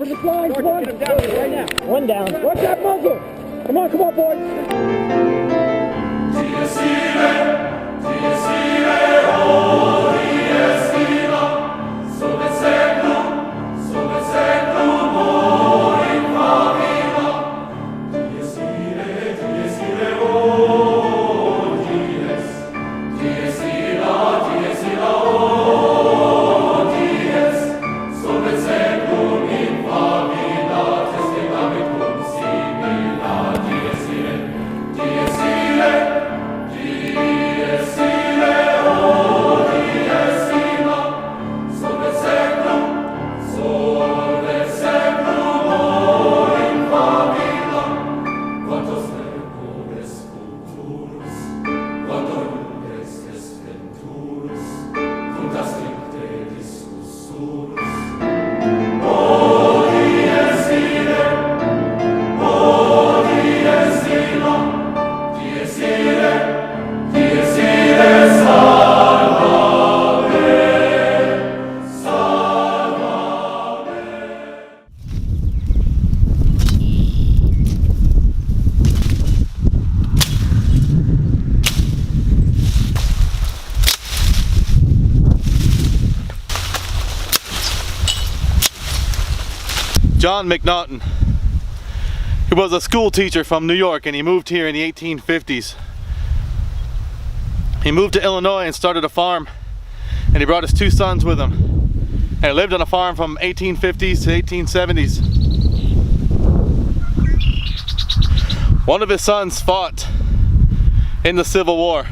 over to the line. Come on. Get him down right now. One down. Watch that muzzle. Come on, boys. John McNaughton. He was a school teacher from New York, and he moved here in the 1850s. He moved to Illinois and started a farm, and he brought his two sons with him. And he lived on a farm from 1850s to 1870s. One of his sons fought in the Civil War.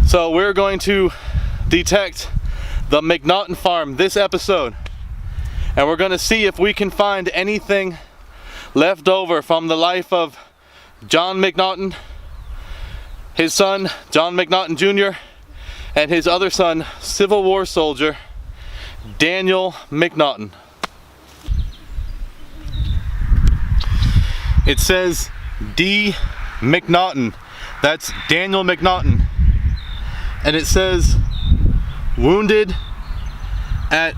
So we're going to detect the McNaughton farm this episode. And we're going to see if we can find anything left over from the life of John McNaughton, his son, John McNaughton Jr., and his other son, Civil War soldier, Daniel McNaughton. It says D. McNaughton. That's Daniel McNaughton. And it says wounded at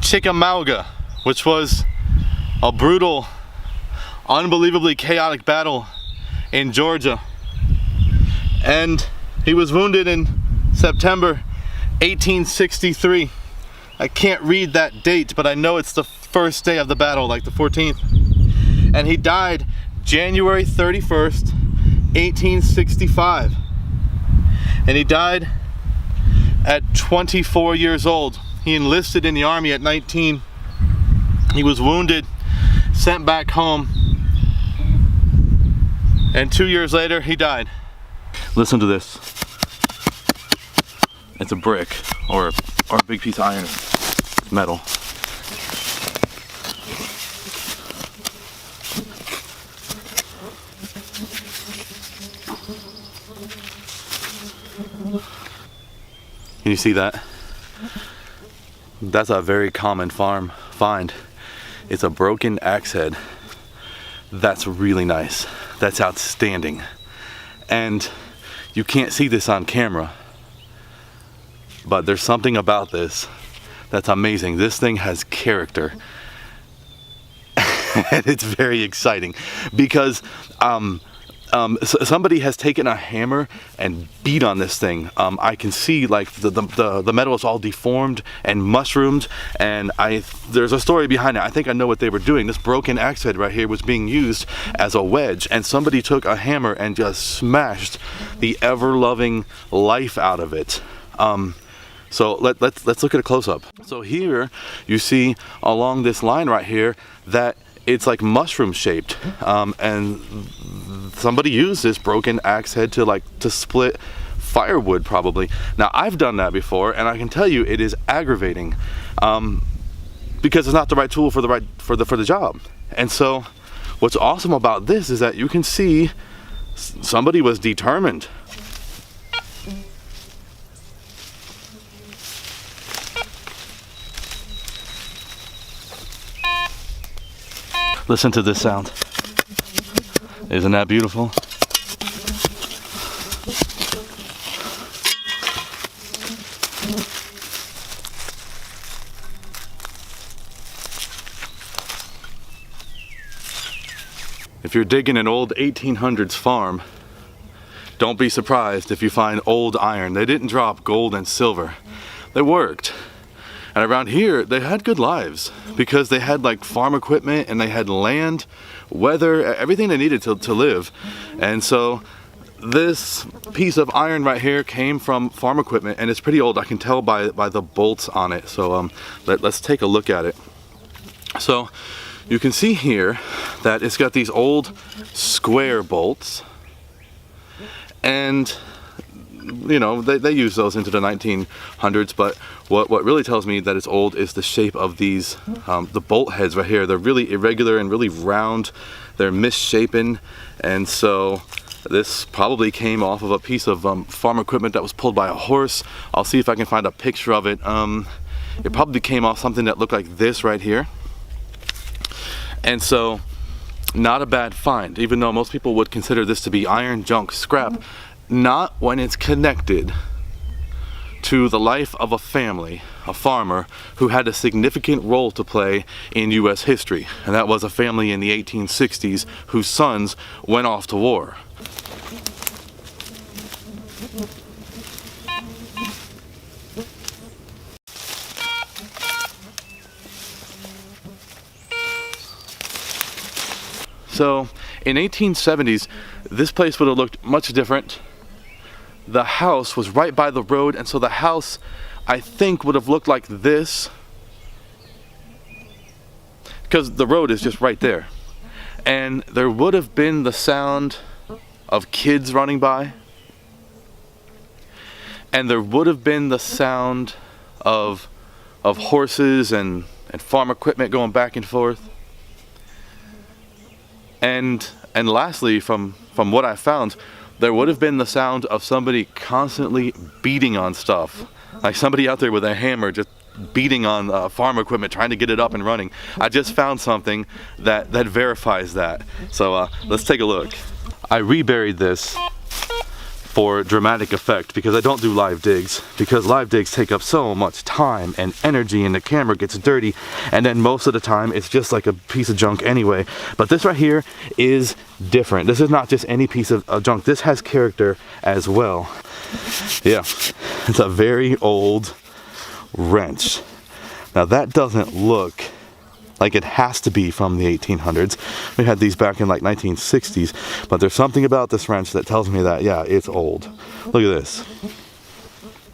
Chickamauga, which was a brutal, unbelievably chaotic battle in Georgia. And he was wounded in September 1863. I can't read that date, but I know it's the first day of the battle, like the 14th. And he died January 31st, 1865. And he died at 24 years old. He enlisted in the army at 19. He was wounded, sent back home, and 2 years later he died. Listen to this. It's a brick or a big piece of iron. It's metal. Can you see that? That's a very common farm find. It's a broken axe head. That's really nice. That's outstanding. And you can't see this on camera, but there's something about this that's amazing. This thing has character. And it's very exciting because somebody has taken a hammer and beat on this thing. I can see like the metal is all deformed and mushroomed, and there's a story behind it. I think I know what they were doing. This broken axe head right here was being used as a wedge, and somebody took a hammer and just smashed the ever-loving life out of it. So let's look at a close-up. So here you see along this line right here that it's like mushroom shaped, and somebody used this broken axe head to split firewood probably. Now I've done that before, and I can tell you it is aggravating because it's not the right tool for the job. And so what's awesome about this is that you can see somebody was determined. Listen to this sound. Isn't that beautiful? If you're digging an old 1800s farm, don't be surprised if you find old iron. They didn't drop gold and silver. They worked. And around here, they had good lives because they had like farm equipment and they had land, weather, everything they needed to live. And so this piece of iron right here came from farm equipment, and it's pretty old. I can tell by the bolts on it. So let's take a look at it. So you can see here that it's got these old square bolts. And you know, they use those into the 1900s, but what really tells me that it's old is the shape of these, the bolt heads right here. They're really irregular and really round. They're misshapen, and so this probably came off of a piece of farm equipment that was pulled by a horse. I'll see if I can find a picture of it. It probably came off something that looked like this right here. And so, not a bad find, even though most people would consider this to be iron, junk, scrap. Not when it's connected to the life of a family, a farmer, who had a significant role to play in U.S. history. And that was a family in the 1860s whose sons went off to war. So in 1870s, this place would have looked much different. The house was right by the road, and so the house, I think, would have looked like this, because the road is just right there. And there would have been the sound of kids running by, and there would have been the sound of horses and farm equipment going back and forth. And lastly, from what I found, there would have been the sound of somebody constantly beating on stuff. Like somebody out there with a hammer just beating on farm equipment, trying to get it up and running. I just found something that verifies that. So let's take a look. I reburied this for dramatic effect because I don't do live digs, because live digs take up so much time and energy and the camera gets dirty, and then most of the time it's just like a piece of junk anyway. But this right here is different. This is not just any piece of junk. This has character as well. Yeah, it's a very old wrench. Now that doesn't look like it has to be from the 1800s. We had these back in like 1960s, but there's something about this wrench that tells me that, yeah, it's old. Look at this.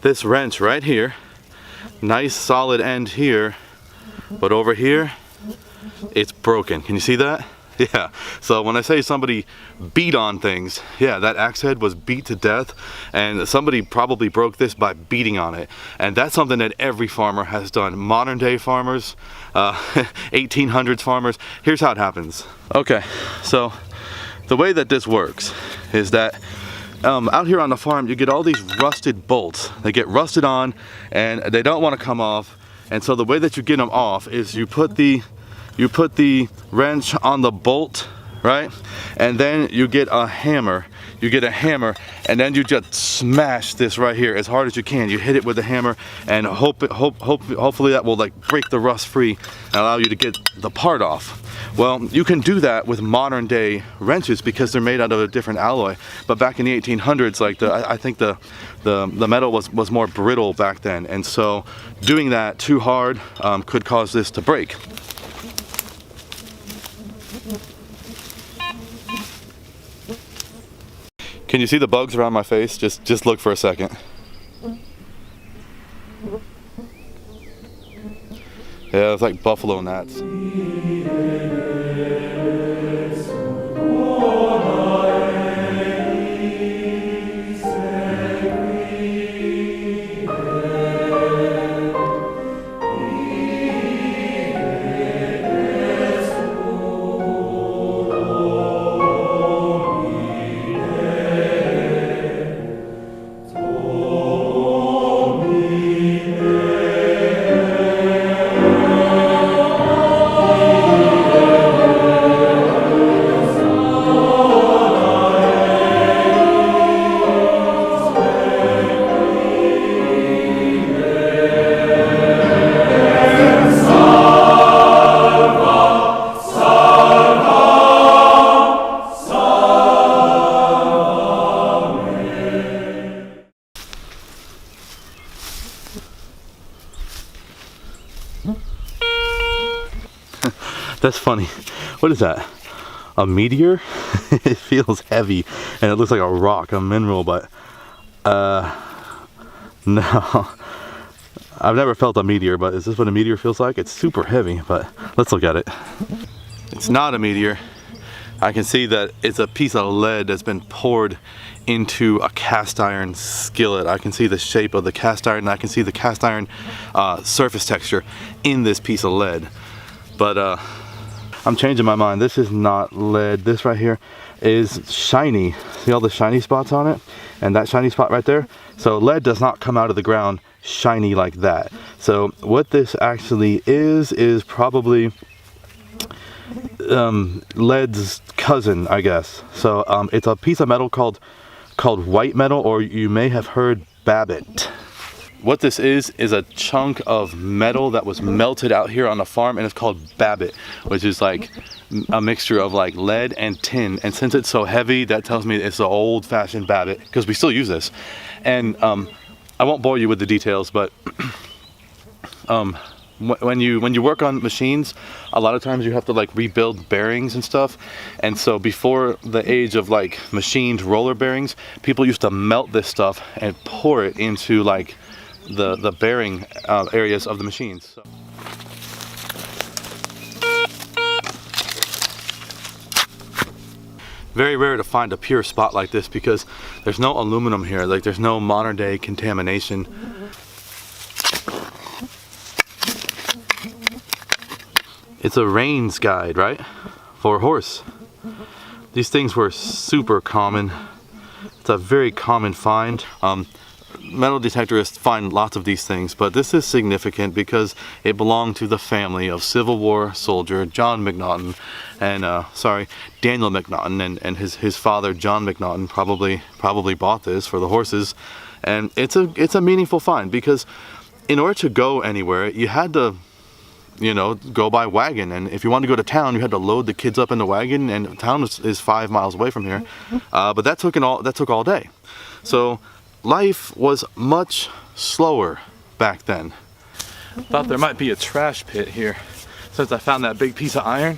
This wrench right here, nice solid end here, but over here, it's broken. Can you see that? Yeah, so when I say somebody beat on things, yeah, that axe head was beat to death, and somebody probably broke this by beating on it. And that's something that every farmer has done. Modern day farmers, 1800s farmers, here's how it happens. Okay, so the way that this works is that out here on the farm, you get all these rusted bolts. They get rusted on, and they don't want to come off. And so the way that you get them off is you put the wrench on the bolt, right? And then you get a hammer. You get a hammer, and then you just smash this right here as hard as you can. You hit it with a hammer, and hopefully that will like break the rust free and allow you to get the part off. Well, you can do that with modern day wrenches because they're made out of a different alloy. But back in the 1800s, like I think the metal was more brittle back then, and so doing that too hard could cause this to break. Can you see the bugs around my face? Just look for a second. Yeah, it's like buffalo gnats. That's funny. What is that? A meteor? It feels heavy and it looks like a rock, a mineral, but no. I've never felt a meteor, but is this what a meteor feels like? It's super heavy, but let's look at it. It's not a meteor. I can see that it's a piece of lead that's been poured into a cast iron skillet. I can see the shape of the cast iron, and I can see the cast iron surface texture in this piece of lead. But I'm changing my mind. This is not lead. This right here is shiny. See all the shiny spots on it? And that shiny spot right there? So lead does not come out of the ground shiny like that. So what this actually is probably lead's cousin, I guess. So it's a piece of metal called white metal, or you may have heard babbitt. What this is a chunk of metal that was melted out here on the farm, and it's called babbitt, which is like a mixture of like lead and tin. And since it's so heavy, that tells me it's an old-fashioned babbitt, because we still use this. And I won't bore you with the details, but when you work on machines, a lot of times you have to like rebuild bearings and stuff. And so before the age of like machined roller bearings, people used to melt this stuff and pour it into like the bearing areas of the machines. So. Very rare to find a pure spot like this because there's no aluminum here, like there's no modern day contamination. It's a Rains guide, right? For a horse. These things were super common. It's a very common find. Metal detectorists find lots of these things, but this is significant because it belonged to the family of Civil War soldier John McNaughton, and Daniel McNaughton, and his father John McNaughton probably bought this for the horses. And it's a meaningful find because in order to go anywhere, you had to, you know, go by wagon, and if you wanted to go to town, you had to load the kids up in the wagon, and town is 5 miles away from here. But that took all day. So life was much slower back then. Thought there might be a trash pit here, since I found that big piece of iron,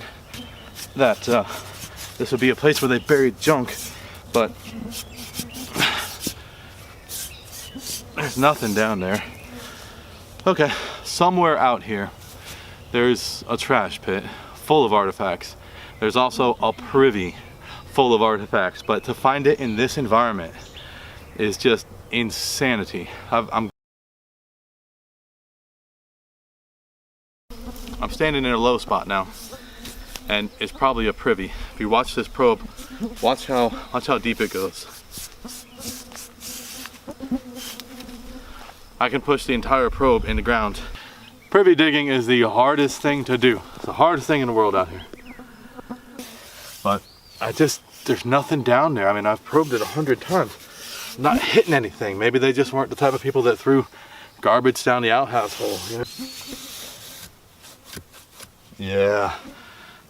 that this would be a place where they buried junk, but there's nothing down there. Okay, somewhere out here there's a trash pit full of artifacts. There's also a privy full of artifacts, but to find it in this environment is just insanity. I'm standing in a low spot now, and it's probably a privy. If you watch this probe, watch how deep it goes. I can push the entire probe in the ground. Privy digging is the hardest thing to do. It's the hardest thing in the world out here. But there's nothing down there. I mean, I've probed it 100 times. Not hitting anything. Maybe they just weren't the type of people that threw garbage down the outhouse hole, you know? Yeah,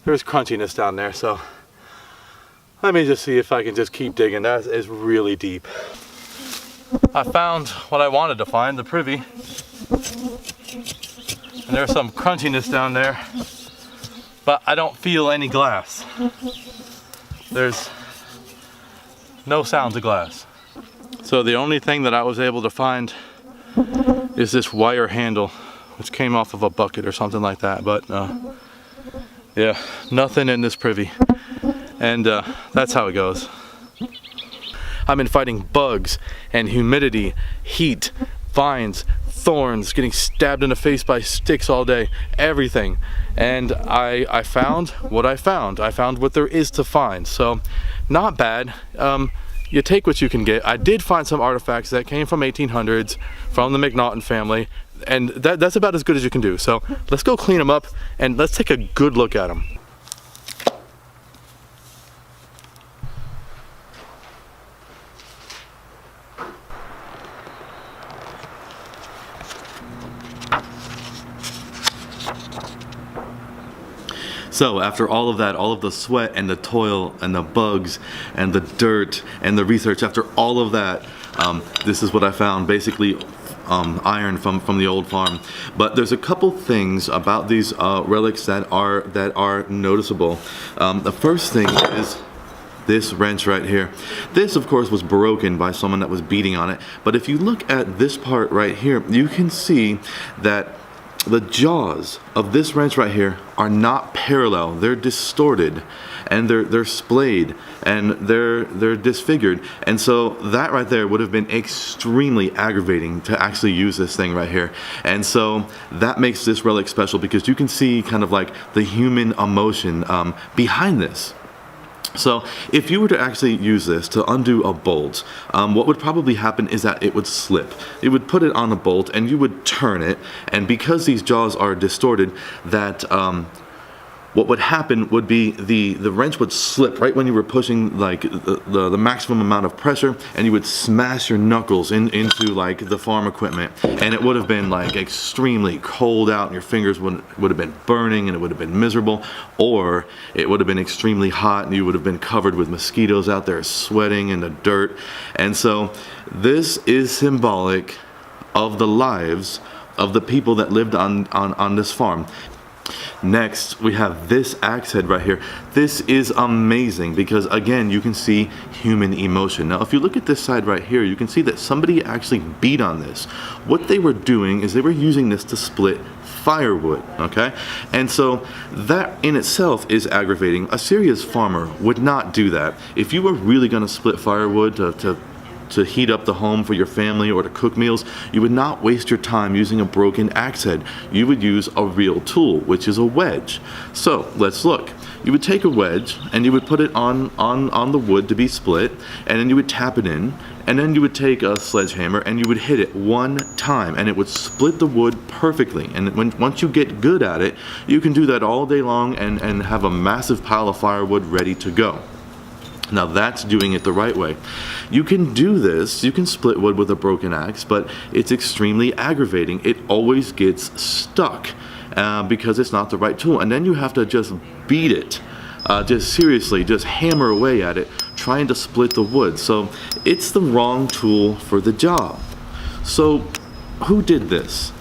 there's crunchiness down there, so let me just see if I can just keep digging. That is really deep. I found what I wanted to find, the privy. And there's some crunchiness down there, but I don't feel any glass. There's no sounds of glass. So the only thing that I was able to find is this wire handle, which came off of a bucket or something like that. But yeah, nothing in this privy. And that's how it goes. I've been fighting bugs and humidity, heat, vines, thorns, getting stabbed in the face by sticks all day, everything. And I found what I found. I found what there is to find. So not bad. You take what you can get. I did find some artifacts that came from 1800s from the McNaughton family, and that's about as good as you can do. So let's go clean them up and let's take a good look at them. So after all of that, all of the sweat and the toil and the bugs and the dirt and the research, after all of that, This is what I found, basically iron from the old farm. But there's a couple things about these relics that are noticeable. The first thing is this wrench right here. This, of course, was broken by someone that was beating on it. But if you look at this part right here, you can see that the jaws of this wrench right here are not parallel. They're distorted, and they're splayed, and they're disfigured. And so that right there would have been extremely aggravating to actually use this thing right here. And so that makes this relic special, because you can see kind of like the human emotion behind this. So if you were to actually use this to undo a bolt, what would probably happen is that it would slip. You would put it on a bolt and you would turn it, and because these jaws are distorted, that what would happen would be the wrench would slip right when you were pushing like the maximum amount of pressure, and you would smash your knuckles into like the farm equipment, and it would have been like extremely cold out, and your fingers would have been burning, and it would have been miserable. Or it would have been extremely hot, and you would have been covered with mosquitoes out there sweating in the dirt. And so this is symbolic of the lives of the people that lived on this farm. Next, we have this axe head right here. This is amazing because, again, you can see human emotion. Now, if you look at this side right here, you can see that somebody actually beat on this. What they were doing is they were using this to split firewood, okay? And so that in itself is aggravating. A serious farmer would not do that. If you were really going to split firewood to heat up the home for your family or to cook meals, you would not waste your time using a broken axe head. You would use a real tool, which is a wedge. So let's look. You would take a wedge and you would put it on the wood to be split, and then you would tap it in, and then you would take a sledgehammer and you would hit it one time, and it would split the wood perfectly. And once you get good at it, you can do that all day long and have a massive pile of firewood ready to go. Now that's doing it the right way. You can do this, you can split wood with a broken axe, but it's extremely aggravating. It always gets stuck because it's not the right tool. And then you have to just beat it, just seriously, just hammer away at it, trying to split the wood. So it's the wrong tool for the job. So who did this?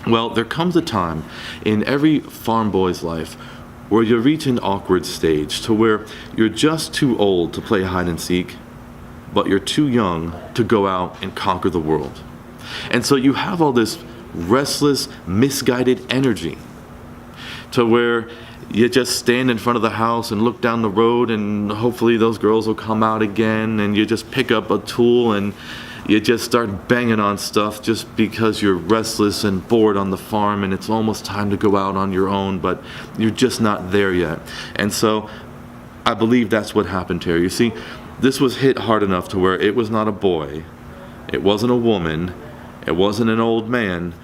Well, there comes a time in every farm boy's life where you reach an awkward stage to where you're just too old to play hide and seek, but you're too young to go out and conquer the world. And so you have all this restless, misguided energy to where you just stand in front of the house and look down the road, and hopefully those girls will come out again, and you just pick up a tool and you just start banging on stuff just because you're restless and bored on the farm, and it's almost time to go out on your own, but you're just not there yet. And so I believe that's what happened here. You see, this was hit hard enough to where it was not a boy, it wasn't a woman, it wasn't an old man,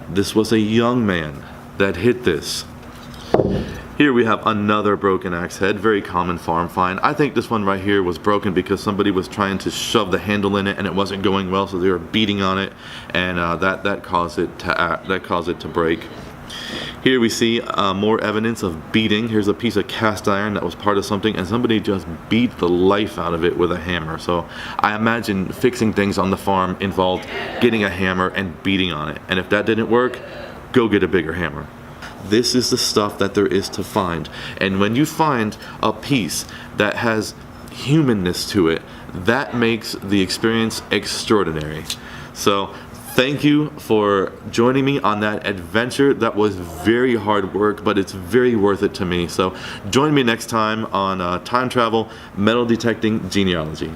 this was a young man that hit this. Here we have another broken axe head, very common farm find. I think this one right here was broken because somebody was trying to shove the handle in it and it wasn't going well, so they were beating on it, and that caused it to break. Here we see more evidence of beating. Here's a piece of cast iron that was part of something, and somebody just beat the life out of it with a hammer. So I imagine fixing things on the farm involved getting a hammer and beating on it. And if that didn't work, go get a bigger hammer. This is the stuff that there is to find. And when you find a piece that has humanness to it, that makes the experience extraordinary. So thank you for joining me on that adventure. That was very hard work, but it's very worth it to me. So join me next time on Time Travel Metal Detecting Genealogy.